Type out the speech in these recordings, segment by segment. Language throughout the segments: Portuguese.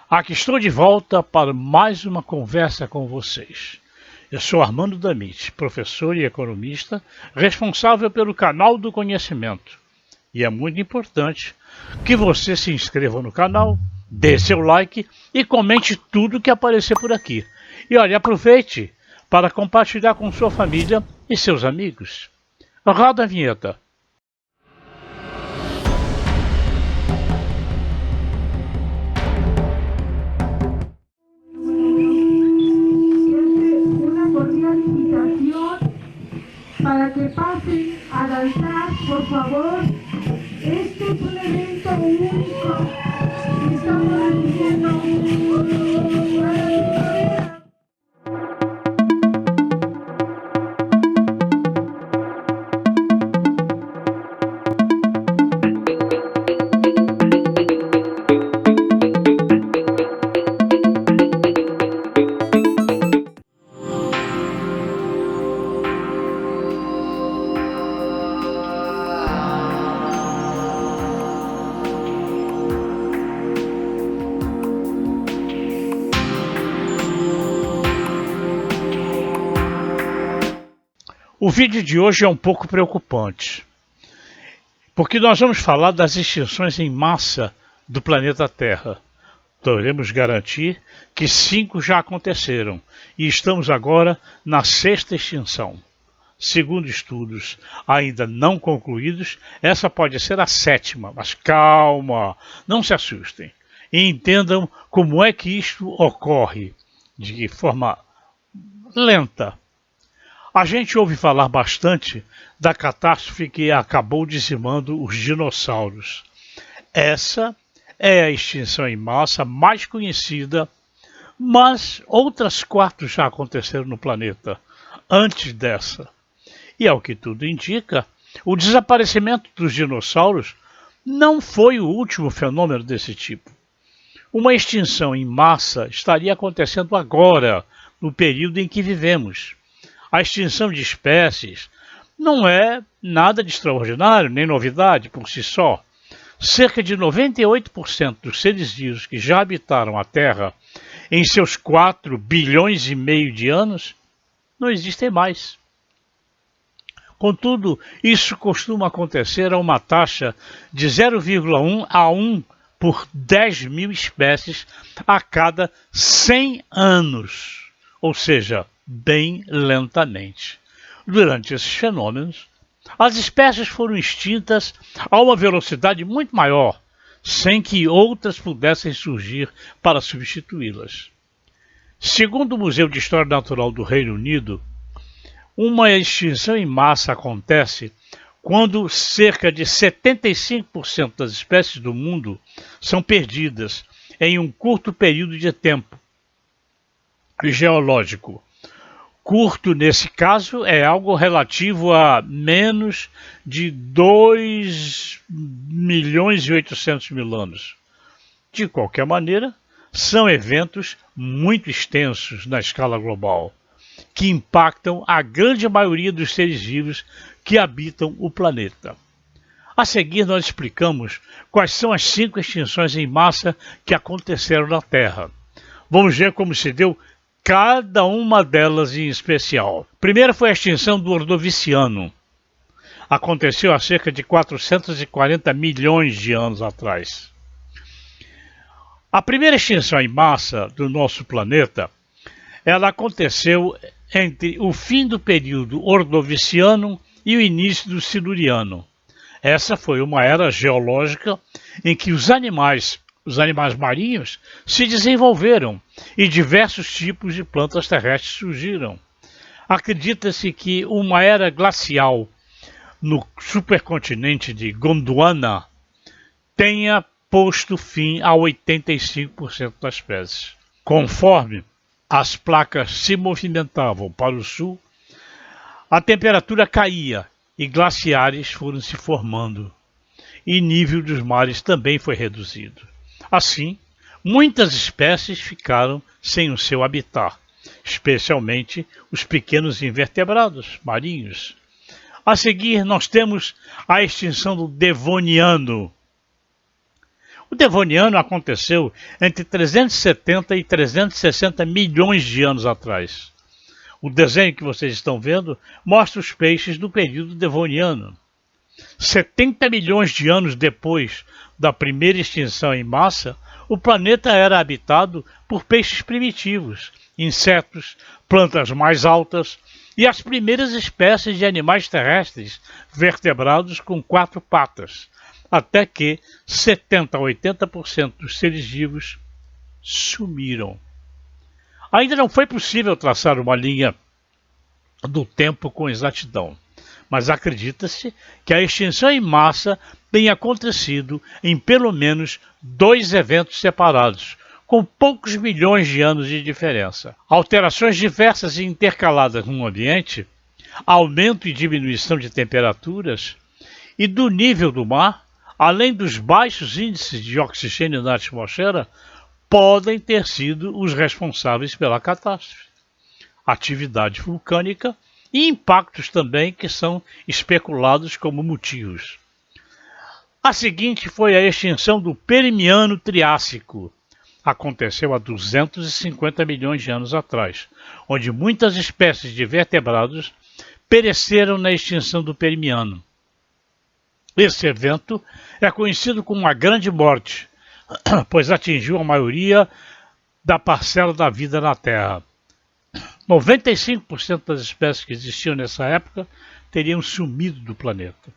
Aqui estou de volta para mais uma conversa com vocês. Eu sou Armando Damit, professor e economista, responsável pelo canal do conhecimento. E é muito importante que você se inscreva no canal, dê seu like e comente tudo que aparecer por aqui. E olha, aproveite para compartilhar com sua família e seus amigos. Roda a vinheta. Para que pasen a danzar, por favor. Este es un evento único. Estamos recibiendo O vídeo de hoje é um pouco preocupante, porque nós vamos falar das extinções em massa do planeta Terra. Podemos garantir que 5 já aconteceram e estamos agora na 6ª extinção. Segundo estudos ainda não concluídos, essa pode ser a 7ª, mas calma, não se assustem e entendam como é que isto ocorre de forma lenta. A gente ouve falar bastante da catástrofe que acabou dizimando os dinossauros. Essa é a extinção em massa mais conhecida, mas outras 4 já aconteceram no planeta antes dessa. E ao que tudo indica, o desaparecimento dos dinossauros não foi o último fenômeno desse tipo. Uma extinção em massa estaria acontecendo agora, no período em que vivemos. A extinção de espécies não é nada de extraordinário, nem novidade por si só. Cerca de 98% dos seres vivos que já habitaram a Terra em seus 4,5 bilhões de anos não existem mais. Contudo, isso costuma acontecer a uma taxa de 0,1 a 1 por 10 mil espécies a cada 100 anos, ou seja, bem lentamente. Durante esses fenômenos, as espécies foram extintas a uma velocidade muito maior, sem que outras pudessem surgir para substituí-las. Segundo o Museu de História Natural do Reino Unido, uma extinção em massa acontece quando cerca de 75% das espécies do mundo são perdidas em um curto período de tempo geológico. Curto, nesse caso, é algo relativo a menos de 2.800.000 anos. De qualquer maneira, são eventos muito extensos na escala global, que impactam a grande maioria dos seres vivos que habitam o planeta. A seguir, nós explicamos quais são as 5 extinções em massa que aconteceram na Terra. Vamos ver como se deu cada uma delas em especial. Primeiro foi a extinção do Ordoviciano. Aconteceu há cerca de 440 milhões de anos atrás. A primeira extinção em massa do nosso planeta, ela aconteceu entre o fim do período Ordoviciano e o início do Siluriano. Essa foi uma era geológica em que os animais marinhos se desenvolveram e diversos tipos de plantas terrestres surgiram. Acredita-se que uma era glacial no supercontinente de Gondwana tenha posto fim a 85% das espécies. Conforme as placas se movimentavam para o sul, a temperatura caía e glaciares foram se formando, e o nível dos mares também foi reduzido. Assim, muitas espécies ficaram sem o seu habitat, especialmente os pequenos invertebrados marinhos. A seguir, nós temos a extinção do Devoniano. O Devoniano aconteceu entre 370 e 360 milhões de anos atrás. O desenho que vocês estão vendo mostra os peixes do período Devoniano. 70 milhões de anos depois da primeira extinção em massa, o planeta era habitado por peixes primitivos, insetos, plantas mais altas e as primeiras espécies de animais terrestres vertebrados com 4 patas, até que 70 a 80% dos seres vivos sumiram. Ainda não foi possível traçar uma linha do tempo com exatidão, mas acredita-se que a extinção em massa tenha acontecido em pelo menos 2 eventos separados, com poucos milhões de anos de diferença. Alterações diversas e intercaladas no ambiente, aumento e diminuição de temperaturas e do nível do mar, além dos baixos índices de oxigênio na atmosfera, podem ter sido os responsáveis pela catástrofe. Atividade vulcânica e impactos também que são especulados como motivos. A seguinte foi a extinção do Permiano-Triássico. Aconteceu há 250 milhões de anos atrás, onde muitas espécies de vertebrados pereceram na extinção do Permiano. Esse evento é conhecido como a Grande Morte, pois atingiu a maioria da parcela da vida na Terra. 95% das espécies que existiam nessa época teriam sumido do planeta.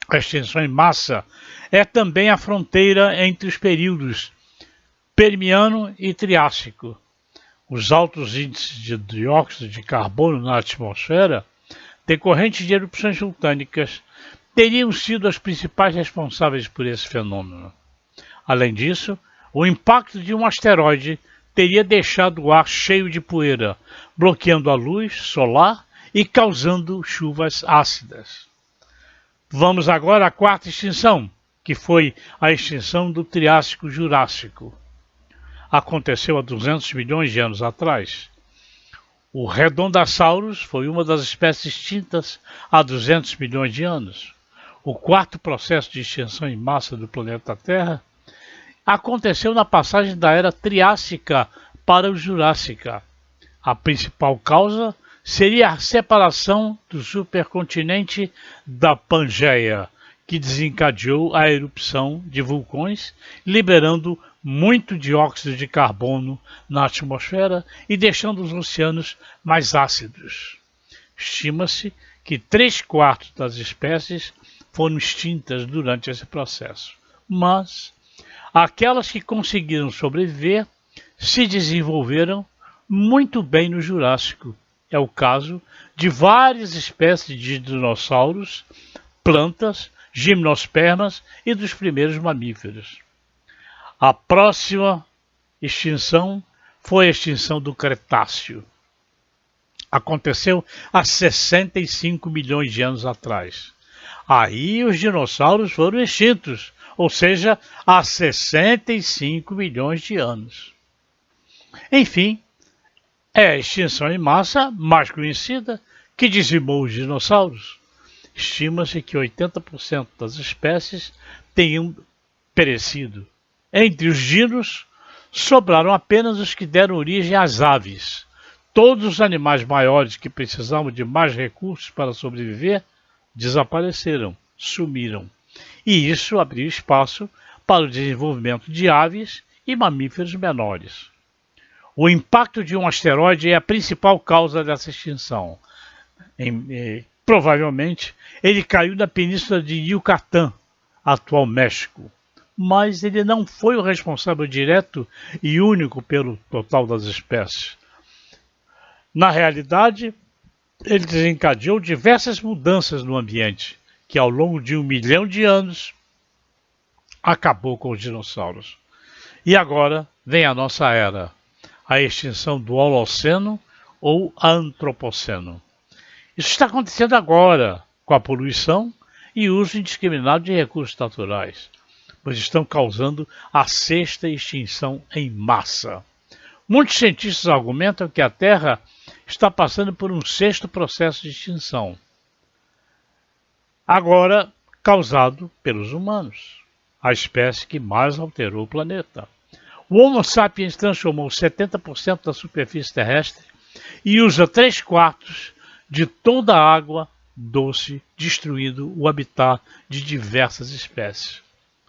A extinção em massa é também a fronteira entre os períodos Permiano e Triássico. Os altos índices de dióxido de carbono na atmosfera, decorrentes de erupções vulcânicas, teriam sido as principais responsáveis por esse fenômeno. Além disso, o impacto de um asteroide teria deixado o ar cheio de poeira, bloqueando a luz solar e causando chuvas ácidas. Vamos agora à quarta extinção, que foi a extinção do Triássico-Jurássico. Aconteceu há 200 milhões de anos atrás. O Redondasaurus foi uma das espécies extintas há 200 milhões de anos. O quarto processo de extinção em massa do planeta Terra aconteceu na passagem da Era Triássica para o Jurássica. A principal causa seria a separação do supercontinente da Pangeia, que desencadeou a erupção de vulcões, liberando muito dióxido de carbono na atmosfera e deixando os oceanos mais ácidos. Estima-se que 3/4 das espécies foram extintas durante esse processo, mas aquelas que conseguiram sobreviver se desenvolveram muito bem no Jurássico. É o caso de várias espécies de dinossauros, plantas, gimnospermas e dos primeiros mamíferos. A próxima extinção foi a extinção do Cretáceo. Aconteceu há 65 milhões de anos atrás. Aí os dinossauros foram extintos, ou seja, há 65 milhões de anos. Enfim, é a extinção em massa mais conhecida que dizimou os dinossauros. Estima-se que 80% das espécies tenham perecido. Entre os dinos, sobraram apenas os que deram origem às aves. Todos os animais maiores que precisavam de mais recursos para sobreviver desapareceram, sumiram. E isso abriu espaço para o desenvolvimento de aves e mamíferos menores. O impacto de um asteroide é a principal causa dessa extinção. Provavelmente, ele caiu na península de Yucatán, atual México. Mas ele não foi o responsável direto e único pelo total das espécies. Na realidade, ele desencadeou diversas mudanças no ambiente, que ao longo de 1 milhão de anos acabou com os dinossauros. E agora vem a nossa era, a extinção do Holoceno ou Antropoceno. Isso está acontecendo agora, com a poluição e o uso indiscriminado de recursos naturais, pois estão causando a sexta extinção em massa. Muitos cientistas argumentam que a Terra está passando por um sexto processo de extinção, agora causado pelos humanos. a espécie que mais alterou o planeta. O Homo sapiens transformou 70% da superfície terrestre e usa 3/4 de toda a água doce, destruindo o habitat de diversas espécies.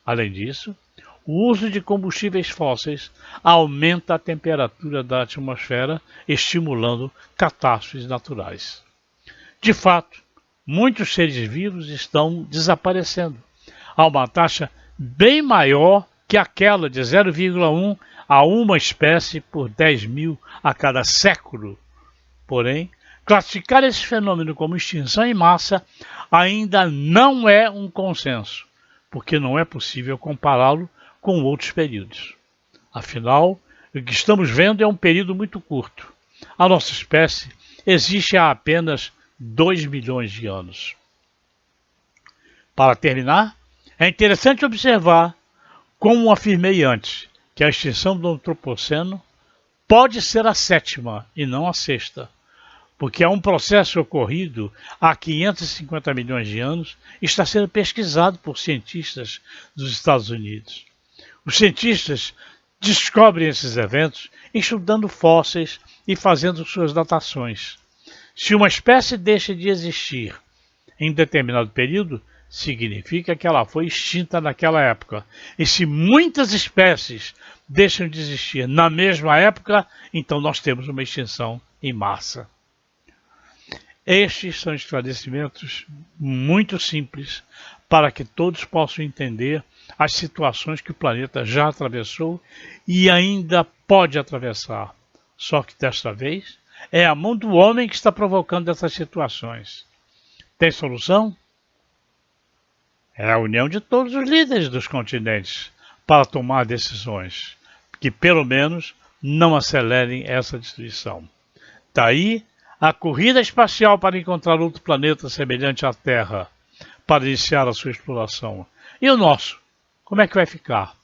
Além disso, o uso de combustíveis fósseis aumenta a temperatura da atmosfera, estimulando catástrofes naturais. De fato, muitos seres vivos estão desaparecendo, a uma taxa bem maior que aquela de 0,1 a uma espécie por 10.000 a cada século. Porém, classificar esse fenômeno como extinção em massa ainda não é um consenso, porque não é possível compará-lo com outros períodos. Afinal, o que estamos vendo é um período muito curto. A nossa espécie existe há apenas 2 milhões de anos. Para terminar, é interessante observar, como afirmei antes, que a extinção do antropoceno pode ser a 7ª e não a 6ª, porque é um processo ocorrido há 550 milhões de anos e está sendo pesquisado por cientistas dos Estados Unidos. Os cientistas descobrem esses eventos estudando fósseis e fazendo suas datações. Se uma espécie deixa de existir em determinado período, significa que ela foi extinta naquela época. E se muitas espécies deixam de existir na mesma época, então nós temos uma extinção em massa. Estes são esclarecimentos muito simples para que todos possam entender as situações que o planeta já atravessou e ainda pode atravessar. Só que desta vez é a mão do homem que está provocando essas situações. Tem solução? É a união de todos os líderes dos continentes para tomar decisões que pelo menos não acelerem essa destruição. Daí a corrida espacial para encontrar outro planeta semelhante à Terra, para iniciar a sua exploração. E o nosso? Como é que vai ficar?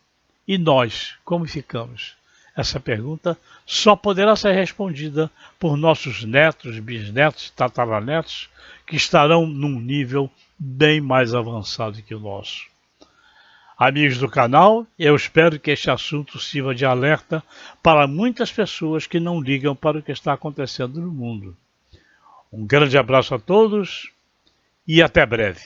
E nós, como ficamos? Essa pergunta só poderá ser respondida por nossos netos, bisnetos e tataranetos, que estarão num nível bem mais avançado que o nosso. Amigos do canal, eu espero que este assunto sirva de alerta para muitas pessoas que não ligam para o que está acontecendo no mundo. Um grande abraço a todos e até breve.